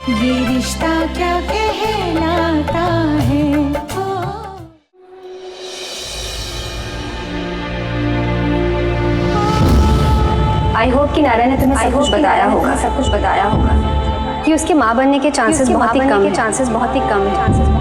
ये रिश्ता क्या कहलाता है। आई होप कि नारायण ने तुम्हें सब कुछ बताया होगा कि उसके माँ बनने के चांसेस बहुत ही कम है।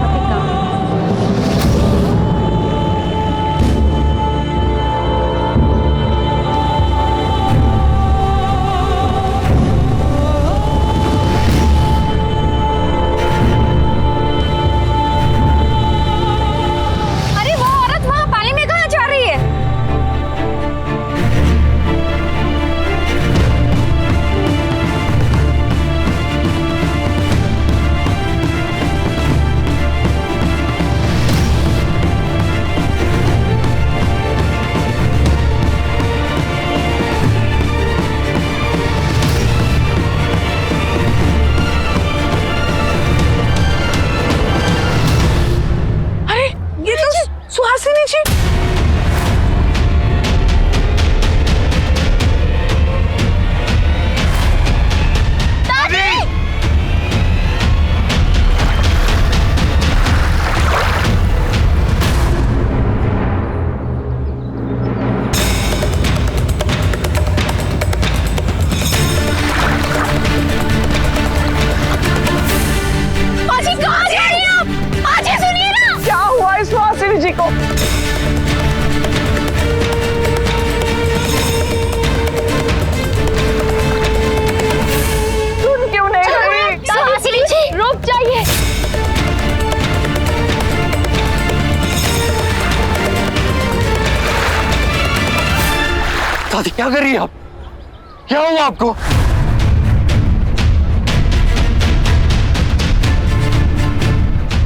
अरे वो औरत वहाँ पानी में कहाँ जा रही है? सुहासिनी जी, दादी! माजी कहाँ जा रही हैं आप? माजी सुनिए ना! क्या हुआ है सुहासिनी जी को? सुन क्यों नहीं रही? सुहासिनी जी रुक जाइए। दादी क्या कर रही है आप? क्या हुआ आपको?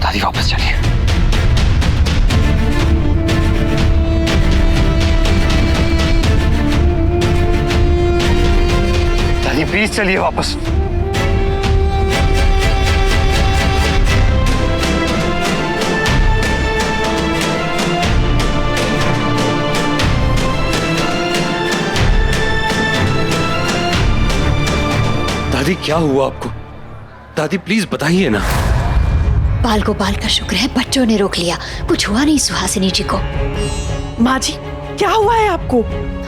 दादी वापस चलिए। दादी प्लीज चलिए वापस। दादी क्या हुआ आपको? दादी प्लीज बताइए ना। बाल गोपाल का शुक्र है बच्चों ने रोक लिया, कुछ हुआ नहीं सुहासिनी जी को। माँ जी, क्या हुआ है आपको?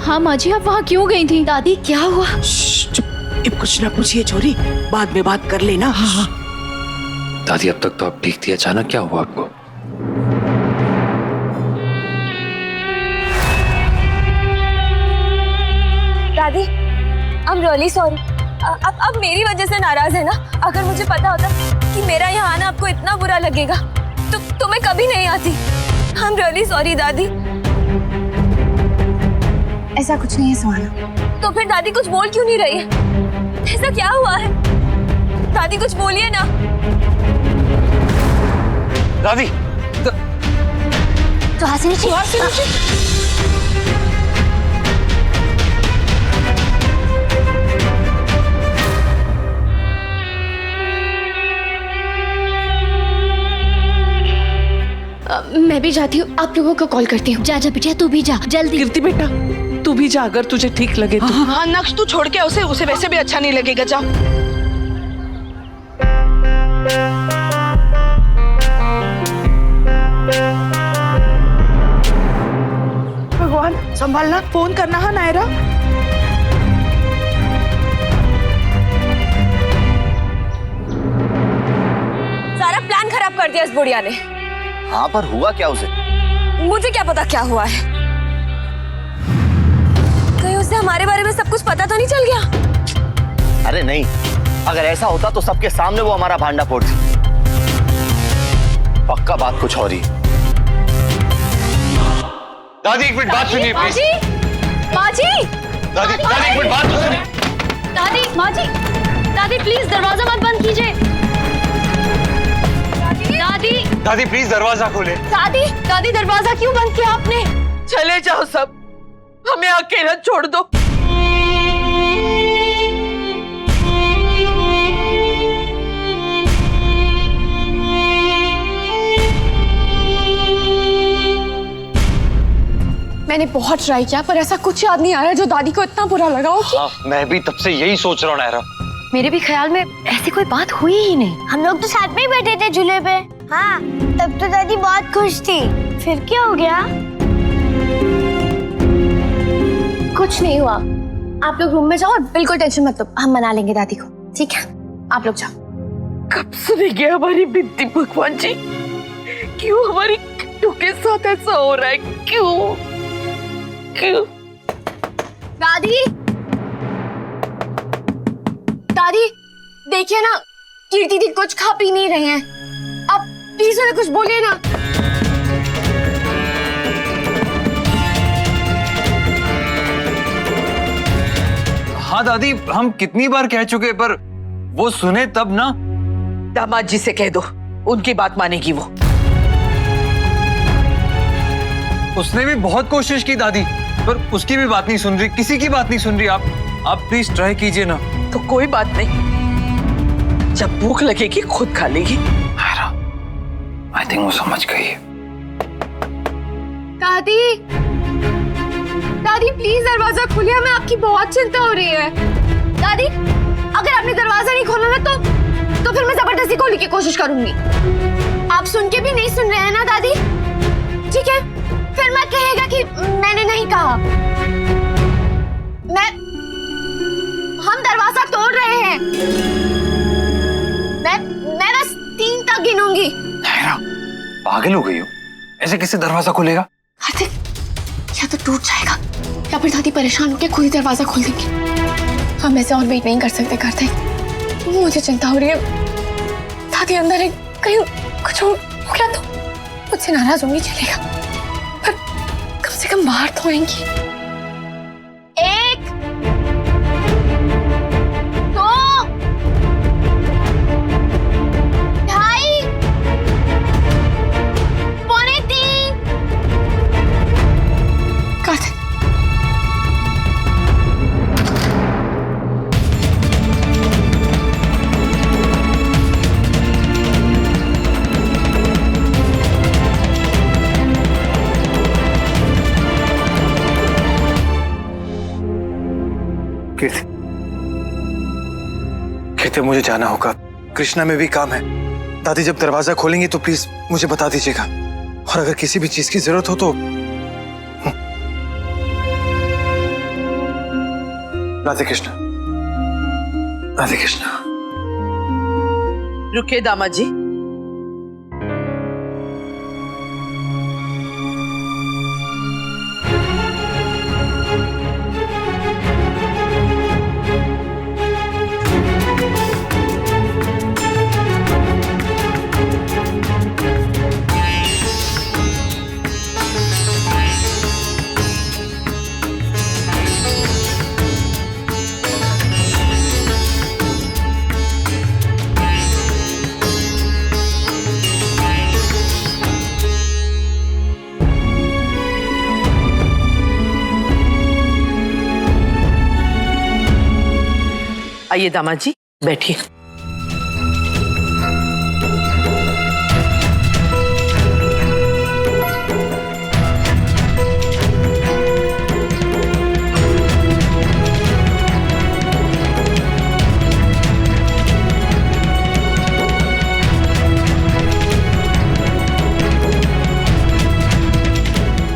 हाँ माँ जी, आप वहाँ क्यों गई थी? दादी क्या हुआ? चुप, अब कुछ ना पूछिए छोरी, बाद में बात कर लेना। हाँ। दादी अब तक तो आप ठीक थी, अचानक क्या हुआ आपको? दादी, I'm really sorry. अब मेरी वजह से नाराज है ना? अगर मुझे पता होता कि मेरा यहाँ आना आपको इतना बुरा लगेगा तो मैं कभी नहीं आती। I'm really sorry दादी। ऐसा कुछ नहीं है सुहाना। तो फिर दादी कुछ बोल क्यों नहीं रही है? ऐसा क्या हुआ है? दादी कुछ बोलिए ना। दादी सुहासिनी जी, मैं भी जाती हूँ, आप लोगों को कॉल करती हूँ। जा जा बिटिया, तू भी जा जल्दी। कीर्ति बेटा, तू भी जा अगर तुझे ठीक लगे तो। हाँ, नक्श तू छोड़ के उसे वैसे भी अच्छा नहीं लगेगा, जा। भगवान संभालना, फोन करना है नायरा। सारा प्लान खराब कर दिया इस बुढ़िया ने। हाँ पर हुआ क्या उसे? मुझे क्या पता क्या हुआ है? कहीं उसे हमारे बारे में सब कुछ पता तो नहीं चल गया? अरे नहीं, अगर ऐसा होता तो सबके सामने वो हमारा भांडा फोड़ती। पक्का बात कुछ हो रही। दादी एक मिनट बात सुनिए प्लीज। माजी, दादी एक मिनट बात तो सुनिए। दादी प्लीज दरवाजा मत बंद कीजिए। दादी प्लीज दरवाजा खोले। दादी दरवाजा क्यों बंद किया आपने? चले जाओ सब, हमें अकेला छोड़ दो। मैंने बहुत ट्राई किया पर ऐसा कुछ याद नहीं आ रहा जो दादी को इतना बुरा लगा हो कि... हाँ, मैं भी तब से यही सोच रहा हूँ नायरा। मेरे भी ख्याल में ऐसी कोई बात हुई ही नहीं। हम लोग तो साथ में ही बैठे थे झूले पे। हाँ, तब तो दादी बहुत खुश थी। फिर क्या हो गया? कुछ नहीं हुआ। आप लोग रूम में जाओ और बिल्कुल टेंशन मत लो, हम मना लेंगे दादी को, ठीक है? आप लोग जाओ। कब सुनेंगे हमारी बिनती भगवान जी? क्यों हमारी किट्टू के साथ ऐसा हो रहा है? क्यों क्यों? दादी, दादी देखिए ना, कीर्ति दी कुछ खा पी नहीं रहे हैं। आप प्लीज उन्हें कुछ बोलिए ना। हाँ दादी, हम कितनी बार कह चुके, पर वो सुने तब ना। दामाद जी से कह दो, उनकी बात मानेगी वो। उसने भी बहुत कोशिश की दादी, पर उसकी भी बात नहीं सुन रही, किसी की बात नहीं सुन रही। आप प्लीज ट्राई कीजिए ना। तो कोई बात नहीं, जब भूख लगेगी खुद खा लेगी। आई थिंक वो समझ गई है। दादी, दादी प्लीज दरवाजा खोलिए, हमें आपकी बहुत चिंता हो रही है। दादी, अगर आपने दरवाजा नहीं खोला ना तो फिर मैं जबरदस्ती खोलने की कोशिश करूंगी। आप सुन के भी नहीं सुन रहे हैं ना दादी? ठीक है, फिर मत कहिएगा कि मैंने नहीं कहा। हम दरवाजा तोड़ रहे हैं। मैं बस 3 तक गिनूंगी। पागल हो गई हो? ऐसे कैसे दरवाजा खुलेगा? या तो टूट जाएगा या फिर दादी परेशान होकर खुद ही दरवाजा खोल देंगी। हम ऐसे और वेट नहीं कर सकते करते। मुझे चिंता हो रही है, दादी अंदर है, कहीं कुछ हो गया तो मुझसे नाराज होंगी, चलेगा, पर कम से कम बाहर तो आएंगी। 1 2 2.5 पौने 3 कर दे। कीर्ति, मुझे जाना होगा, कृष्णा में भी काम है। दादी जब दरवाजा खोलेंगी तो प्लीज मुझे बता दीजिएगा, और अगर किसी भी चीज की जरूरत हो तो। राधे कृष्णा, राधे कृष्णा। रुकिए दामाद जी, आइए दामाद जी बैठिए।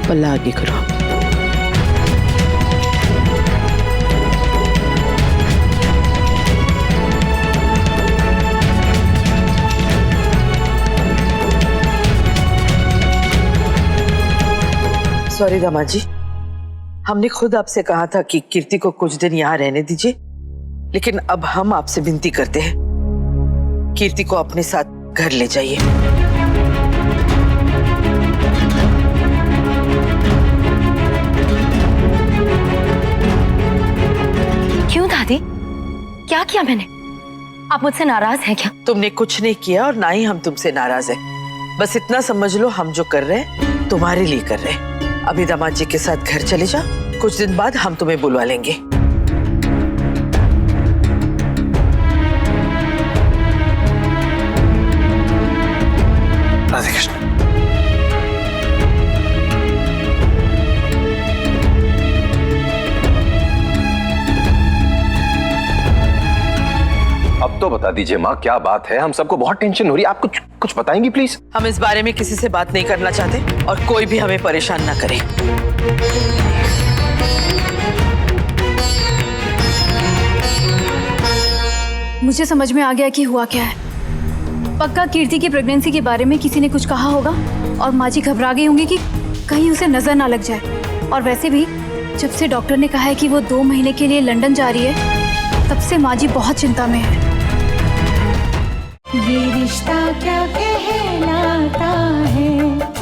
पल्ला आगे करो। सॉरी दामाद जी, हमने खुद आपसे कहा था कि कीर्ति को कुछ दिन यहाँ रहने दीजिए, लेकिन अब हम आपसे विनती करते हैं, कीर्ति को अपने साथ घर ले जाइए। क्यों दादी, क्या किया मैंने? आप मुझसे नाराज हैं क्या? तुमने कुछ नहीं किया और ना ही हम तुमसे नाराज हैं। बस इतना समझ लो, हम जो कर रहे हैं तुम्हारे लिए कर रहे हैं। अभी दामाद जी के साथ घर चले जाओ, कुछ दिन बाद हम तुम्हें बुलवा लेंगे। राधे कृष्ण। अब तो बता दीजिए माँ, क्या बात है? हम सबको बहुत टेंशन हो रही है। आप कुछ कुछ बताएंगी प्लीज? हम इस बारे में किसी से बात नहीं करना चाहते और कोई भी हमें परेशान ना करे। मुझे समझ में आ गया कि हुआ क्या है। पक्का कीर्ति की प्रेगनेंसी के बारे में किसी ने कुछ कहा होगा और माँ जी घबरा गई होंगी कि कहीं उसे नजर ना लग जाए। और वैसे भी जब से डॉक्टर ने कहा है कि वो 2 महीने के लिए लंदन जा रही है, तब से माँ जी बहुत चिंता में है। ये रिश्ता क्या कहलाता है।